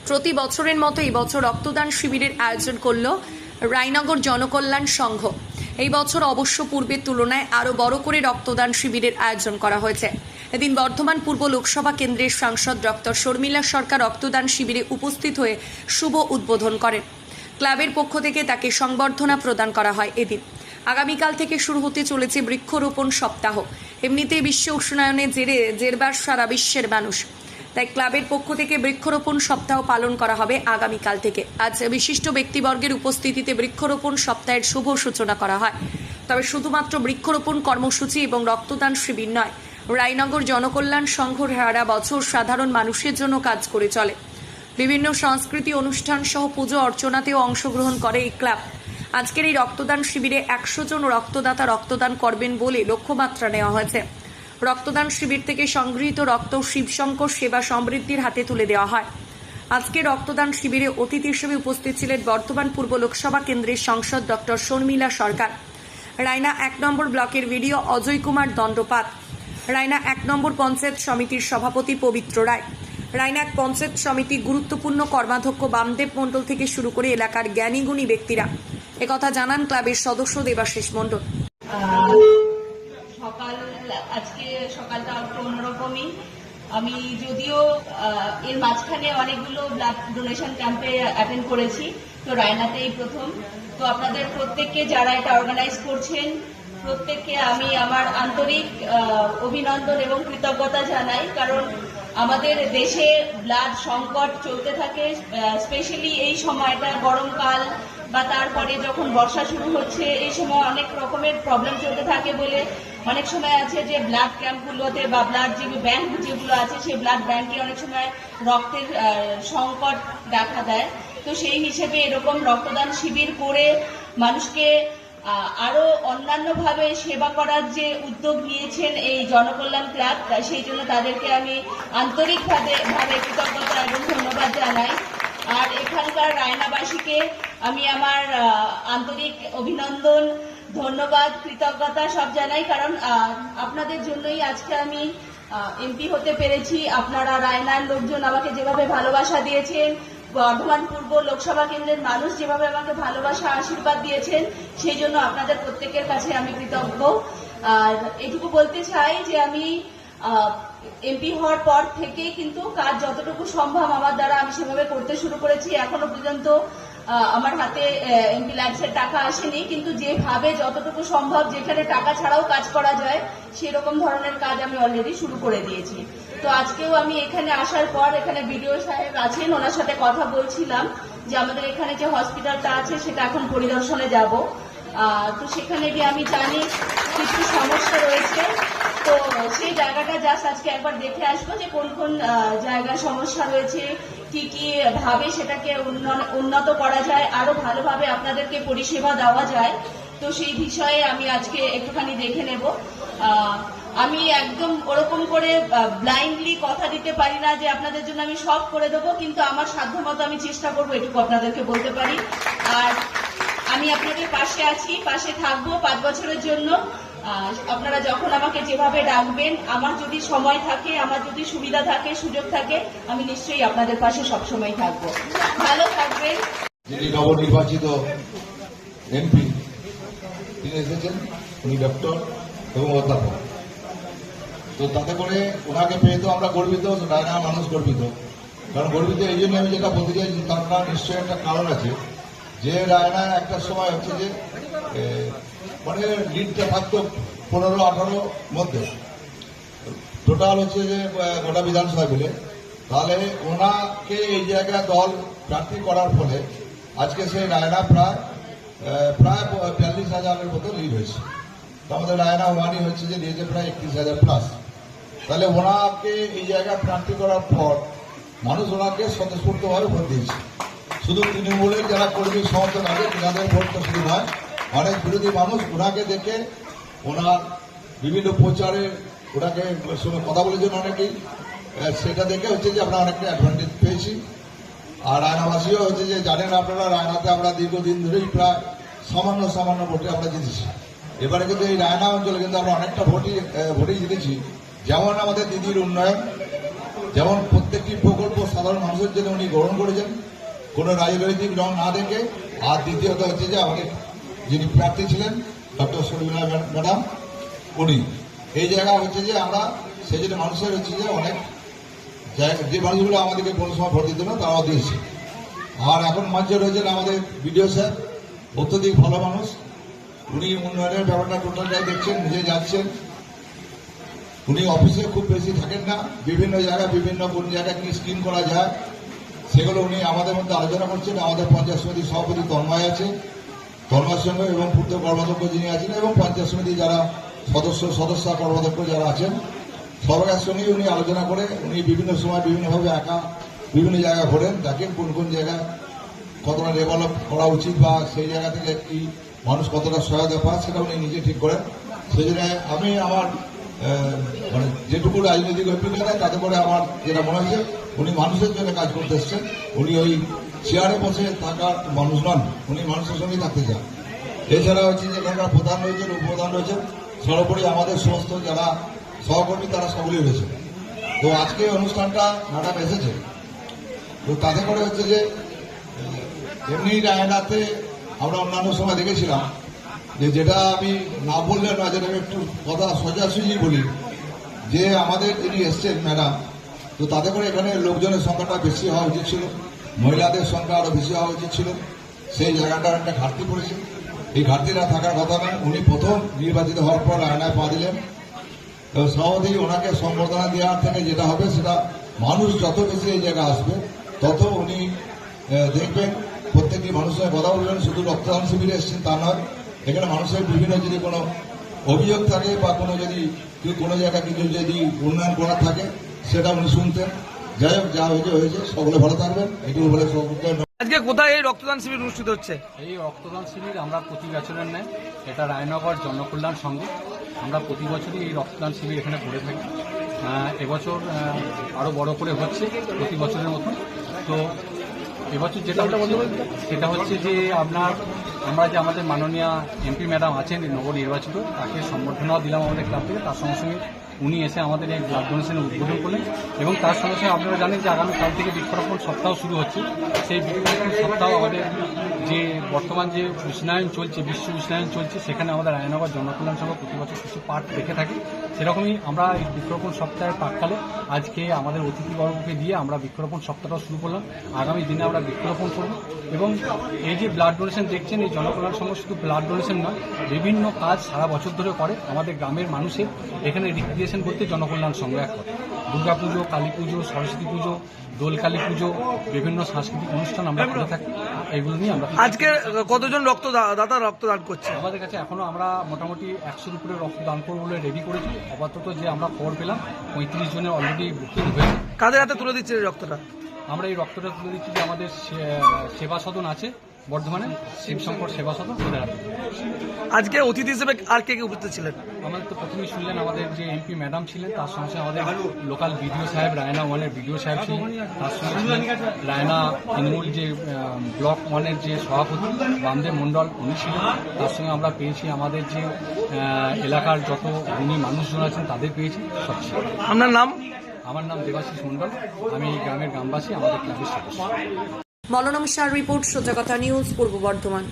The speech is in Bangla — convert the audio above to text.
প্রতি বছরের মতো এই বছর রক্তদান শিবিরের আয়োজন করল রায়নগর জনকল্যাণ সংঘ। এই বছর অবশ্য পূর্বের তুলনায় আরও বড় করে রক্তদান শিবিরের আয়োজন করা হয়েছে। এদিন বর্ধমান পূর্ব লোকসভা কেন্দ্রের সাংসদ ডক্টর শর্মিলা সরকার রক্তদান শিবিরে উপস্থিত হয়ে শুভ উদ্বোধন করেন। ক্লাবের পক্ষ থেকে তাকে সংবর্ধনা প্রদান করা হয়। এদিন আগামীকাল থেকে শুরু হতে চলেছে বৃক্ষরোপণ সপ্তাহ। এমনিতেই বিশ্ব উষ্ণায়নের জেরে জেরবার সারা বিশ্বের মানুষ, তাই ক্লাবের পক্ষ থেকে বৃক্ষরোপণ সপ্তাহ পালন করা হবে আগামীকাল থেকে। আজ বিশিষ্ট ব্যক্তিবর্গের উপস্থিতিতে বৃক্ষরোপণ সপ্তাহের শুভ সূচনা করা হয়। তবে শুধুমাত্র বৃক্ষরোপণ কর্মসূচি এবং রক্তদান শিবির নয়, রায়নগর জনকল্যাণ সংঘ সারা বছর সাধারণ মানুষের জন্য কাজ করে চলে। বিভিন্ন সংস্কৃতি অনুষ্ঠান সহ পুজো অর্চনাতেও অংশগ্রহণ করে এই ক্লাব। আজকের এই রক্তদান শিবিরে 100 জন রক্তদাতা রক্তদান করবেন বলে লক্ষ্যমাত্রা নেওয়া হয়েছে। রক্তদান শিবির থেকে সংগৃহীত রক্ত শিবশঙ্কর সেবা সমৃদ্ধির হাতে তুলে দেওয়া হয়। আজকে রক্তদান শিবিরে অতিথি হিসেবে উপস্থিত ছিলেন বর্ধমান পূর্ব লোকসভা কেন্দ্রের সাংসদ ডক্টর শর্মিলা সরকার, রায়না 1 নম্বর ব্লকের ভিডিও অজয় কুমার দণ্ডপাত, রায়না 1 নম্বর পঞ্চায়েত সমিতির সভাপতি পবিত্র রায়, রায়না পঞ্চায়েত সমিতির গুরুত্বপূর্ণ কর্মাধ্যক্ষ বামদেব মণ্ডল থেকে শুরু করে এলাকার জ্ঞানীগুণী ব্যক্তিরা। একথা জানান ক্লাবের সদস্য দেবাশিস মণ্ডল। আজকে সকালটা একটু অন্যরকমই। আমি যদিও এর মাঝখানে অনেকগুলো ব্লাড ডোনেশন ক্যাম্পে অ্যাটেন্ড করেছি, তো রায়নাতেই প্রথম। তো আপনাদের প্রত্যেককে যারা এটা অর্গানাইজ করছেন প্রত্যেককে আমি আমার আন্তরিক অভিনন্দন এবং কৃতজ্ঞতা জানাই, কারণ আমাদের দেশে ব্লাড সংকট চলতে থাকে, স্পেশালি এই সময়টা গরমকাল বা তারপরে যখন বর্ষা শুরু হচ্ছে, এই সময় অনেক রকমের প্রবলেম চলতে থাকে বলে অনেক সময় আছে যে ব্লাড ক্যাম্পগুলোতে বা ব্লাড যে ব্যাংক যেগুলো আছে সেই ব্লাড ব্যাংকে অনেক সময় রক্তের সংকট দেখা দেয়। তো সেই হিসেবে এরকম রক্তদান শিবির করে মানুষকে আরো অন্যান্যভাবে সেবা করার যে উদ্যোগ নিয়েছেন এই জনকল্যাণ ক্লাব, সেই জন্য তাদেরকে আমি আন্তরিকভাবে কৃতজ্ঞতা এবং ধন্যবাদ জানাই। আর এখানকার রায়নাবাসীকে আমি আমার আন্তরিক অভিনন্দন, ধন্যবাদ, কৃতজ্ঞতা সব জানাই, কারণ আপনাদের জন্যই আজকে আমি এমপি হতে পেরেছি। আপনারা রায়নার লোকজন আমাকে যেভাবে ভালোবাসা দিয়েছেন, বর্ধমান পূর্ব লোকসভা কেন্দ্রের মানুষ যেভাবে আমাকে ভালোবাসা আশীর্বাদ দিয়েছেন, সেই জন্য আপনাদের প্রত্যেকের কাছে আমি কৃতজ্ঞ। আর এটুকু বলতে চাই যে আমি এমপি হওয়ার পর থেকে কিন্তু কাজ যতটুকু সম্ভব আমার দ্বারা আমি সেভাবে করতে শুরু করেছি। এখনো পর্যন্ত আমার হাতে এমপি ল্যান্ডসের টাকা আসেনি, কিন্তু যেভাবে যতটুকু সম্ভব যেখানে টাকা ছাড়াও কাজ করা যায় সেরকম ধরনের কাজ আমি অলরেডি শুরু করে দিয়েছি। তো আজকেও আমি এখানে আসার পর এখানে বিডিও সাহেব আছেন, ওনার সাথে কথা বলছিলাম যে আমাদের এখানে যে হসপিটালটা আছে সেটা এখন পরিদর্শনে যাব। তো সেখানে গিয়ে আমি জানি কিছু সমস্যা রয়েছে, তো সেই জায়গাটা জাস্ট আজকে একবার দেখে আসবো যে কোন কোন জায়গায় সমস্যা রয়েছে, কি কি ভাবে সেটাকে উন্নত করা যায়, আরো ভালোভাবে আপনাদেরকে পরিষেবা দেওয়া যায়। তো সেই বিষয়ে আমি আজকে একটুখানি দেখে নেব। আমি একদম ওরকম করে ব্লাইন্ডলি কথা দিতে পারি না যে আপনাদের জন্য আমি সব করে দেবো, কিন্তু আমার সাধ্যমতো আমি চেষ্টা করবো, এটুকু আপনাদেরকে বলতে পারি। আর আমি আপনাদের পাশে আছি, পাশে থাকবো 5 বছরের জন্য। আপনারা যখন আমাকে যেভাবে ডাকবেন, আমার যদি সময় থাকে, আমার যদি সুবিধা থাকে, সুযোগ থাকে, আমি নিশ্চয়ই আপনাদের পাশে সবসময় থাকবো। ভালো থাকবেন। যিনি নবনির্বাচিত এমপি তিনি এসেছেন, উনি ডক্টর এবং অধ্যাপক। তো তাতে করে ওনাকে পেয়ে তো আমরা গর্বিত, রায়না মানুষ গর্বিত। কারণ গর্বিত এই জন্য আমি যেটা বলতে চাইছি, তার নিশ্চয়ই একটা কারণ আছে যে রায়না একটা সময় হচ্ছে যে মানে লিডটা থাকতো 15-18 মধ্যে, টোটাল হচ্ছে যে গোটা বিধানসভা মিলে। তাহলে ওনাকে এই জায়গায় দল প্রার্থী করার ফলে আজকে সেই রায়না প্রায় 42,000-এর মতো লিড হয়েছে। তো আমাদের রায়না ওয়ানি হচ্ছে যে নিয়েছে প্রায় 31,000 প্লাস। তাহলে ওনাকে এই জায়গায় প্রার্থী করার পর মানুষ ওনাকে স্বতঃস্ফূর্তভাবে ভোট দিয়েছে। শুধু তৃণমূলের যারা কর্মী সমর্থন আছে তাদের ভোটটা শুরু নয়, অনেক বিরোধী মানুষ ওনাকে দেখে ওনার বিভিন্ন প্রচারে ওনাকে সঙ্গে কথা বলেছেন অনেকেই, সেটা দেখে হচ্ছে যে আমরা অনেকটা অ্যাডভান্টেজ পেয়েছি। আর রায়নাবাসীও হচ্ছে যে জানেন আপনারা, রায়নাতে আমরা দীর্ঘদিন ধরেই প্রায় সামান্য ভোটে আমরা জিতেছি। এবারে কিন্তু এই রায়না অঞ্চলে কিন্তু আমরা অনেকটা ভোটই জিতেছি। যেমন আমাদের দিদির উন্নয়ন, যেমন প্রত্যেকটি প্রকল্প সাধারণ মানুষের জন্য উনি গ্রহণ করেছেন কোনো রাজনৈতিক রং না দেখে। আর দ্বিতীয়ত হচ্ছে যে আমাদের যিনি প্রার্থী ছিলেন ডক্টর শর্মিলা ম্যাডাম, উনি এই জায়গা হচ্ছে যে আমরা সেই জন্য মানুষের হচ্ছে যে অনেক জায়গা যে মানুষগুলো আমাদেরকে কোনো সময় ভোট দিত না তারাও দিয়েছে। আর এখন মঞ্চে রয়েছেন আমাদের বিডিও স্যার, অত্যধিক ভালো মানুষ। উনি উন্নয়নের ব্যাপারটা টোটালটাই দেখছেন, নিজে যাচ্ছেন। উনি অফিসে খুব বেশি থাকেন না, বিভিন্ন জায়গায় বিভিন্ন কোন জায়গায় কি স্কিম করা যায় সেগুলো উনি আমাদের মধ্যে আলোচনা করছেন। আমাদের পঞ্চায়েত সমিতির সভাপতি তন্ময় আছে, তন্ময়ের সঙ্গে এবং পূর্ত কর্মাধ্যক্ষ যিনি আছেন এবং পঞ্চায়েত সমিতি যারা সদস্য কর্মাধ্যক্ষ যারা আছেন সবার সঙ্গে উনি আলোচনা করে উনি বিভিন্ন সময় বিভিন্নভাবে বিভিন্ন জায়গায় ঘোরেন, দেখেন কোন কোন জায়গায় কতটা ডেভেলপ করা উচিত বা সেই জায়গা থেকে কি মানুষ কতটা সহায়তা পায় সেটা উনি নিজে ঠিক করেন। সেই জন্য আমি আমার মানে যেটুকু রাজনৈতিক অভিজ্ঞতা তাতে করে আমার যেটা মনে হচ্ছে উনি মানুষের জন্য কাজ করতে এসছেন। উনি ওই চেয়ারে বসে থাকার মানুষ নন, উনি মানুষের সঙ্গেই থাকতে চান। এছাড়া হচ্ছে যে এখানকার প্রধান রয়েছেন, উপপ্রধান রয়েছেন, সর্বোপরি আমাদের সমস্ত যারা সহকর্মী তারা সকলেই রয়েছে। তো আজকে অনুষ্ঠানটা ম্যাডাম এসেছে, তো তাতে করে হচ্ছে যে এমনি রায়নাতে আমরা অন্যান্য সময় দেখেছিলাম যে যেটা আমি না বললে না, যেটা আমি একটু কথা সোজাসুজি বলি যে আমাদের যিনি এসছেন ম্যাডাম, তো তাতে করে এখানে লোকজনের সংখ্যাটা বেশি হওয়া উচিত ছিল, মহিলাদের সংখ্যা আরো বেশি হওয়া উচিত ছিল। সেই জায়গাটার একটা ঘাটতি পড়েছে, এই ঘাটতিটা থাকার কথা নয়। উনি প্রথম নির্বাচিত হওয়ার পর রায়নায় পা দিলেন, তো সহজেই ওনাকে সম্বর্ধনা দেওয়ার থেকে যেটা হবে সেটা মানুষ যত বেশি এই জায়গায় আসবে তত উনি দেখবেন প্রত্যেকটি মানুষের কথা বলবেন। শুধু রক্তদান শিবিরে এসছেন তা নয়, এখানে মানুষের বিভিন্ন যদি কোনো অভিযোগ থাকে বা কোনো যদি কোনো জায়গায় কিছু যদি উন্নয়ন করার থাকে সেটা উনি শুনতেন। যাই হোক, যা হয়েছে সকলে ভালো থাকবেন, এটুকু বলে সকলকে। আজকে কোথায় এই রক্তদান শিবির অনুষ্ঠিত হচ্ছে? এই রক্তদান শিবির আমরা প্রতি বছরের নেয়, এটা রায়নগর জনকল্যাণ সংঘ। আমরা প্রতি বছরই এই রক্তদান শিবির এখানে করে থাকি। এবছর আরো বড় করে হচ্ছে প্রতি বছরের মতো। তো এবছর যেটা সেটা হচ্ছে যে আমরা যে আমাদের মাননীয় এমপি ম্যাডাম আছেন নব নির্বাচিত, তাকে সম্বর্ধনাও দিলাম আমাদের ক্লাব থেকে। তার সঙ্গে সঙ্গে উনি এসে আমাদের এই ব্লাড ডোনেশনের উদ্বোধন করলেন এবং তার সঙ্গে সঙ্গে আপনারা জানেন যে আগামীকাল থেকে বৃক্ষরোপণ সপ্তাহ শুরু হচ্ছে। সেই বৃক্ষরোপণ সপ্তাহ আমাদের যে বর্তমান যে উষ্ণায়ন চলছে, বিশ্ব উষ্ণায়ন চলছে, সেখানে আমাদের রায়নগর জনকল্যাণ সংঘ প্রতি বছর কিছু পার্ট রেখে থাকি। সেরকমই আমরা এই বৃক্ষরোপণ সপ্তাহের প্রাককালে আজকে আমাদের অতিথিবর্গকে দিয়ে আমরা বৃক্ষরোপণ সপ্তাহটাও শুরু করলাম। আগামী দিনে আমরা বৃক্ষরোপণ করব এবং এই যে ব্লাড ডোনেশন দেখছেন, এই জনকল্যাণ সংঘ শুধু ব্লাড ডোনেশন নয়, বিভিন্ন কাজ সারা বছর ধরে করে আমাদের গ্রামের মানুষের। এখানে রিক্রিয়েশন করতে জনকল্যাণ সংঘ এক করে। দুর্গাপুজো, কালী পুজো, সরস্বতী পুজো, দোল কালী পুজো, বিভিন্ন সাংস্কৃতিক অনুষ্ঠান আমরা করে থাকি। এগুলো নিয়ে আমরা আজকে কতজন রক্তদাতা রক্তদান করছে? আমাদের কাছে এখনো আমরা মোটামুটি 100-র উপরে রক্তদান করবো বলে রেডি করেছি। আপাতত যে আমরা খবর পেলাম 35 জনের অলরেডি বুকিং হয়েছে। কাদের হাতে তুলে দিচ্ছে এই রক্তটা? আমরা এই রক্তটা তুলে দিচ্ছি যে আমাদের সেবা সদন আছে বর্ধমানে, শিবশঙ্কর সেবা সদন, ওদের হাতে। আজকে অতিথি হিসেবে আর কে কে উপস্থিত ছিলেন? আমাদের তো প্রথমেই শুনলেন আমাদের যে এমপি ম্যাডাম ছিলেন, তার সঙ্গে সঙ্গে আমাদের লোকাল বিডিও সাহেব, রায়না 1-এর বিডিও সাহেব ছিলেন। তার সঙ্গে ছিলেন রায়না তৃণমূল যে ব্লক 1-এর যে সভাপতি বামদেব মণ্ডল, উনি ছিলেন। তার সঙ্গে আমরা পেয়েছি আমাদের যে এলাকার যত গুণী মানুষজন আছেন তাদের পেয়েছি, সব ছিল। আপনার নাম? আমার নাম দেবাশিস মণ্ডল, আমি এই গ্রামের গ্রামবাসী, আমাদের ক্লাবের সদস্য। মলনম শাহর রিপোর্ট, সোজা কথা নিউজ, পূর্ব বর্ধমান।